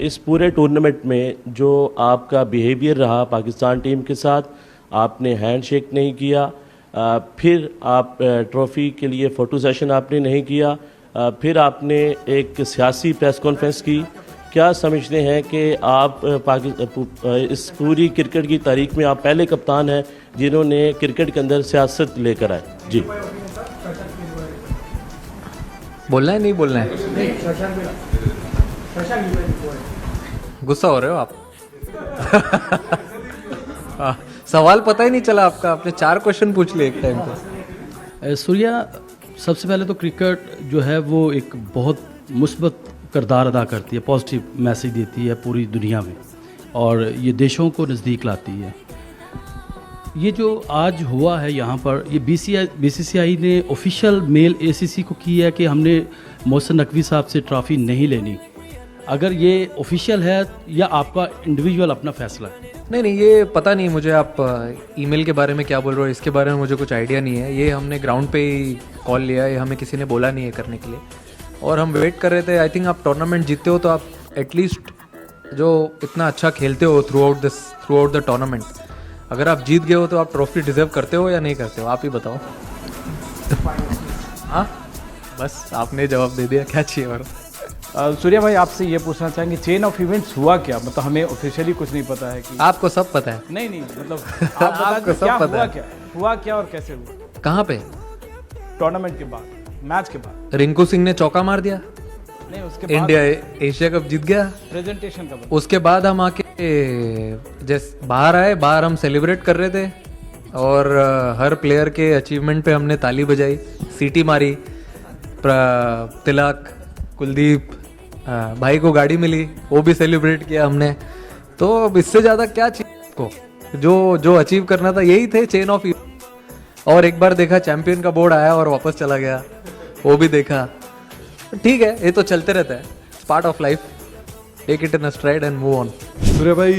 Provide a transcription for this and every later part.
इस पूरे टूर्नामेंट में जो आपका बिहेवियर रहा पाकिस्तान टीम के साथ, आपने हैंडशेक नहीं किया, फिर आप ट्रॉफ़ी के लिए फ़ोटो सेशन आपने नहीं किया, फिर आपने एक सियासी प्रेस कॉन्फ्रेंस की। क्या समझते हैं कि आप इस पूरी क्रिकेट की तारीख में आप पहले कप्तान हैं जिन्होंने क्रिकेट के अंदर सियासत लेकर आए? जी, बोलना है नहीं बोलना है? गुस्सा हो रहे हो आप? सवाल पता ही नहीं चला आपका, आपने 4 क्वेश्चन पूछ लिए एक टाइम पे। सूर्या, सबसे पहले तो क्रिकेट जो है वो एक बहुत मुस्बत किरदार अदा करती है, पॉजिटिव मैसेज देती है पूरी दुनिया में, और ये देशों को नज़दीक लाती है। ये जो आज हुआ है यहाँ पर, ये बीसीसीआई ने ऑफिशियल मेल एसीसी को की है कि हमने मोहसिन नकवी साहब से ट्रॉफ़ी नहीं लेनी। अगर ये ऑफिशियल है या आपका इंडिविजुअल अपना फैसला है? नहीं, ये पता नहीं मुझे। आप ईमेल के बारे में क्या बोल रहे हो, इसके बारे में मुझे कुछ आइडिया नहीं है। ये हमने ग्राउंड पे ही कॉल लिया है, हमें किसी ने बोला नहीं है करने के लिए, और हम वेट कर रहे थे। आई थिंक आप टूर्नामेंट जीतते हो तो आप एटलीस्ट जो इतना अच्छा खेलते हो थ्रू आउट द टूर्नामेंट, अगर आप जीत गए हो तो आप ट्रॉफी डिजर्व करते हो या नहीं करते हो? आप ही बताओ। हाँ, बस आपने जवाब दे दिया, क्या चाहिए और? सूर्या भाई, आपसे ये पूछना चाहेंगे चेन ऑफ इवेंट्स हुआ क्या? मतलब हमें ऑफिशियली कुछ नहीं पता है कि आपको सब पता है? नहीं मतलब आप बता दीजिए क्या हुआ क्या और कैसे हुआ? कहाँ पे? टूर्नामेंट के बाद, मैच के बाद। रिंकू सिंह ने चौका मार दिया, नहीं उसके बाद इंडिया एशिया कप जीत गया। प्रेजेंटेशन का उसके बाद हम आके जैसे बाहर आए, बाहर हम सेलिब्रेट कर रहे थे, और हर प्लेयर के अचीवमेंट पे हमने ताली बजाई, सीटी मारी। तिलक, कुलदीप भाई को गाड़ी मिली, वो भी सेलिब्रेट किया हमने। तो अब इससे ज़्यादा क्या चाहिए को? जो अचीव करना था यही थे चेन ऑफ। और एक बार देखा चैंपियन का बोर्ड आया और वापस चला गया, वो भी देखा। ठीक है, ये तो चलते रहता है, part of life. Take it in stride and move on. Surya भाई,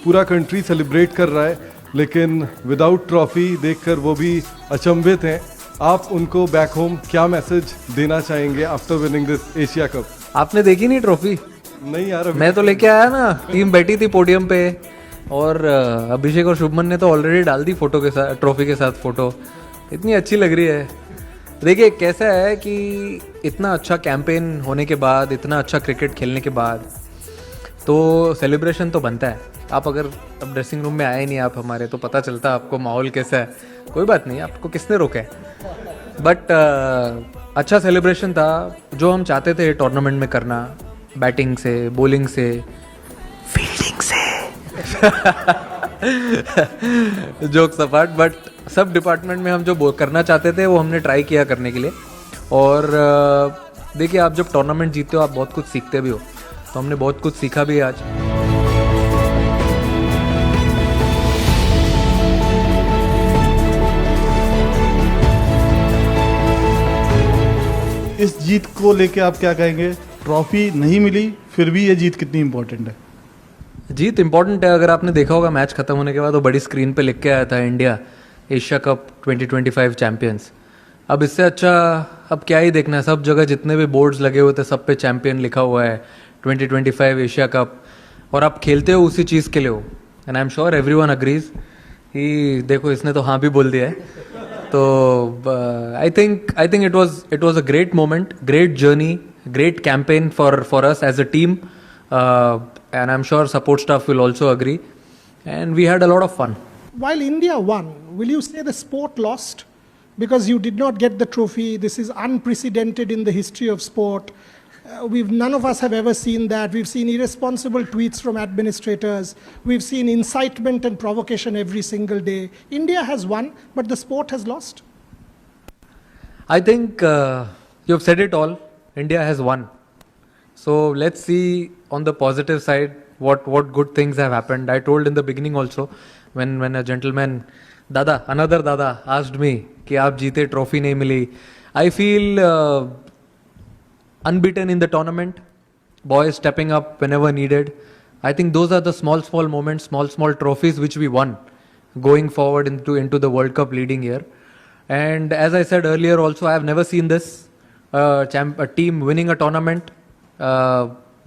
पूरा कंट्री सेलिब्रेट कर रहा है, लेकिन विदाउट ट्रॉफी देखकर वो भी अचंभित हैं। आप उनको बैक होम क्या मैसेज देना चाहेंगे after winning this Asia cup? आपने देखी नहीं ट्रॉफी? नहीं यार, मैं तो लेके आया ना, टीम बैठी थी पोडियम पे, और अभिषेक और शुभमन ने तो ऑलरेडी डाल दी फोटो के साथ, ट्रॉफी के साथ फोटो। इतनी अच्छी लग रही है। देखिए कैसा है कि इतना अच्छा कैंपेन होने के बाद, इतना अच्छा क्रिकेट खेलने के बाद तो सेलिब्रेशन तो बनता है। आप अगर अब ड्रेसिंग रूम में आए नहीं आप हमारे, तो पता चलता आपको माहौल कैसा है। कोई बात नहीं, आपको किसने रोका है, बट अच्छा सेलिब्रेशन था जो हम चाहते थे टूर्नामेंट में करना। बैटिंग से, बॉलिंग से, फील्डिंग से जोक्स अपार्ट, बट सब डिपार्टमेंट में हम जो करना चाहते थे वो हमने ट्राई किया करने के लिए। और देखिए, आप जब टूर्नामेंट जीतते हो आप बहुत कुछ सीखते भी हो, तो हमने बहुत कुछ सीखा भी आज। इस जीत को लेके आप क्या कहेंगे? ट्रॉफी नहीं मिली, फिर भी ये जीत कितनी इंपॉर्टेंट है? जीत इंपॉर्टेंट है। अगर आपने देखा होगा मैच खत्म होने के बाद वो बड़ी स्क्रीन पे लिख के आया था, इंडिया एशिया कप 2025 चैंपियंस। अब इससे अच्छा अब क्या ही देखना है? सब जगह जितने भी बोर्ड्स लगे हुए थे सब पे चैंपियन लिखा हुआ है, 2025 एशिया कप, और आप खेलते हो उसी चीज़ के लिए हो। And I am sure everyone agrees कि देखो इसने तो हाँ भी बोल दिया है। तो I think it was a great moment, great journey, great campaign for us as a team, and I'm sure support staff will also agree, and we had a lot of fun. While India won, will you say the sport lost because you did not get the trophy? This is unprecedented in the history of sport. None of us have ever seen that. We've seen irresponsible tweets from administrators. We've seen incitement and provocation every single day. India has won, but the sport has lost. I think you've said it all. India has won. So let's see on the positive side what good things have happened. I told in the beginning also when a gentleman, another Dada asked me कि आप जीते, trophy नहीं मिली. I feel unbeaten in the tournament. Boys stepping up whenever needed. I think those are the small moments, small trophies which we won going forward into the World Cup leading year. And as I said earlier also, I have never seen this. A team winning a tournament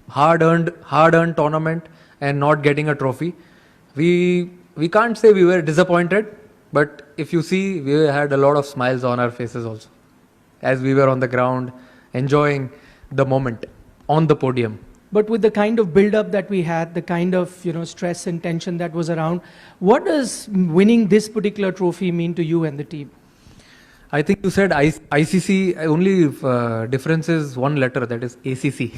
hard earned tournament and not getting a trophy. We can't say we were disappointed, but if you see, we had a lot of smiles on our faces also as we were on the ground enjoying the moment on the podium. But with the kind of build-up that we had, the kind of stress and tension that was around, what does winning this particular trophy mean to you and the team? I think you said ICC, only difference is one letter, that is ACC.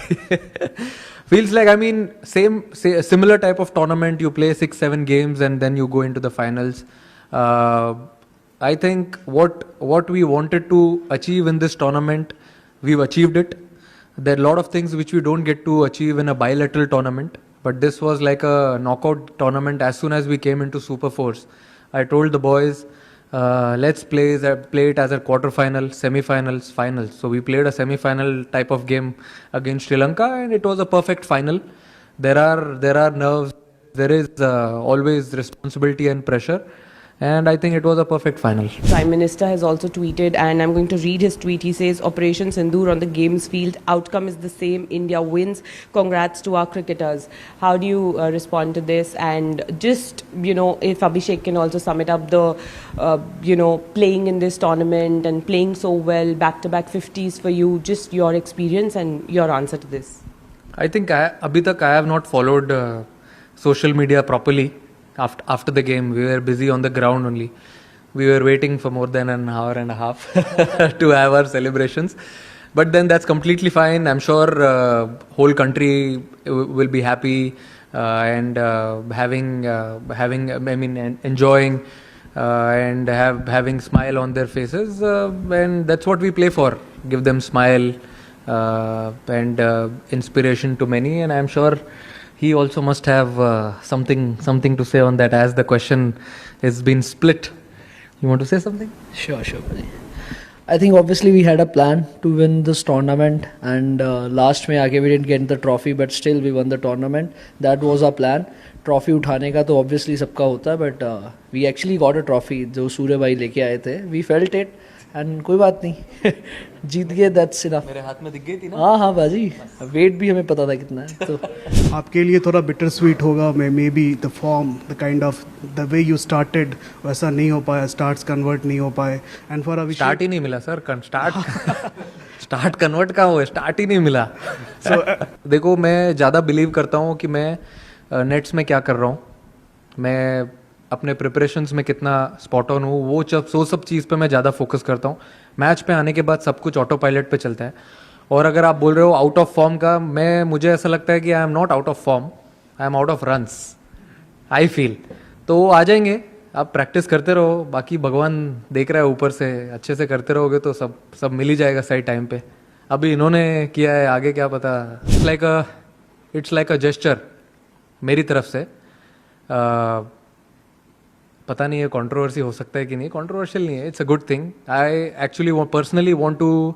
Feels like, I mean, similar type of tournament, you play 6-7 games and then you go into the finals. I think what we wanted to achieve in this tournament, we've achieved it. There are a lot of things which we don't get to achieve in a bilateral tournament, but this was like a knockout tournament. As soon as we came into Super Force, I told the boys, let's play it as a quarter-final, semi-finals, finals. So we played a semi-final type of game against Sri Lanka, and it was a perfect final. There are nerves, there is always responsibility and pressure, and I think it was a perfect final. Prime Minister has also tweeted, and I'm going to read his tweet. He says, Operation Sindoor on the games field, outcome is the same, India wins. Congrats to our cricketers. How do you respond to this? And just, if Abhishek can also sum it up, the, playing in this tournament and playing so well, back-to-back 50s for you, just your experience and your answer to this. I think abhi tak I have not followed social media properly. After the game, we were busy on the ground only. We were waiting for more than an hour and a half to have our celebrations. But then that's completely fine. I'm sure whole country will be happy and enjoying and having smile on their faces. And that's what we play for. Give them smile and inspiration to many. And I'm sure he also must have something to say on that, as the question has been split. You want to say something? Sure. I think obviously we had a plan to win this tournament, and last में आके we didn't get the trophy, but still we won the tournament. That was our plan. Trophy उठाने का तो obviously सबका होता है, but we actually got a trophy जो सूर्य भाई लेके आए थे. We felt it, and कोई बात नहीं, जीत गए, that's enough. मेरे हाथ में दिख गई थी ना? हाँ बाजी, वेट भी हमें पता था कितना है. तो आपके लिए थोड़ा बिटर स्वीट होगा, may be the form, the kind of the way you started वैसा नहीं हो पाया, स्टार्ट्स कन्वर्ट नहीं हो पाए. एंड फॉर अभिषेक स्टार्ट ही नहीं मिला सर. स्टार्ट कन्वर्ट कहाँ हुआ, स्टार्ट ही नहीं मिला. देखो, मैं ज़्यादा बिलीव करता हूँ कि मैं नेट्स में क्या कर रहा हूँ, मैं अपने प्रिपरेशंस में कितना स्पॉट ऑन हूँ, वो सब चीज़ पे मैं ज़्यादा फोकस करता हूँ. मैच पे आने के बाद सब कुछ ऑटो पायलट पे चलता है. और अगर आप बोल रहे हो आउट ऑफ फॉर्म का, मुझे ऐसा लगता है कि I am not out of form, I am out of runs, I feel. तो आ जाएंगे, आप प्रैक्टिस करते रहो, बाकी भगवान देख रहा है ऊपर से. अच्छे से करते रहोगे तो सब मिल ही जाएगा सही टाइम पे. अभी इन्होंने किया है, आगे क्या पता. इट्स लाइक अ जेस्चर मेरी तरफ से. पता नहीं है कंट्रोवर्सी हो सकता है कि नहीं. कंट्रोवर्शियल नहीं है, it's a good thing. I actually personally want to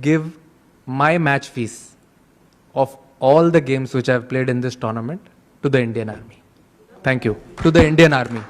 give my match fees of all the games which I have played in this tournament to the Indian Army. Thank you. To the Indian Army.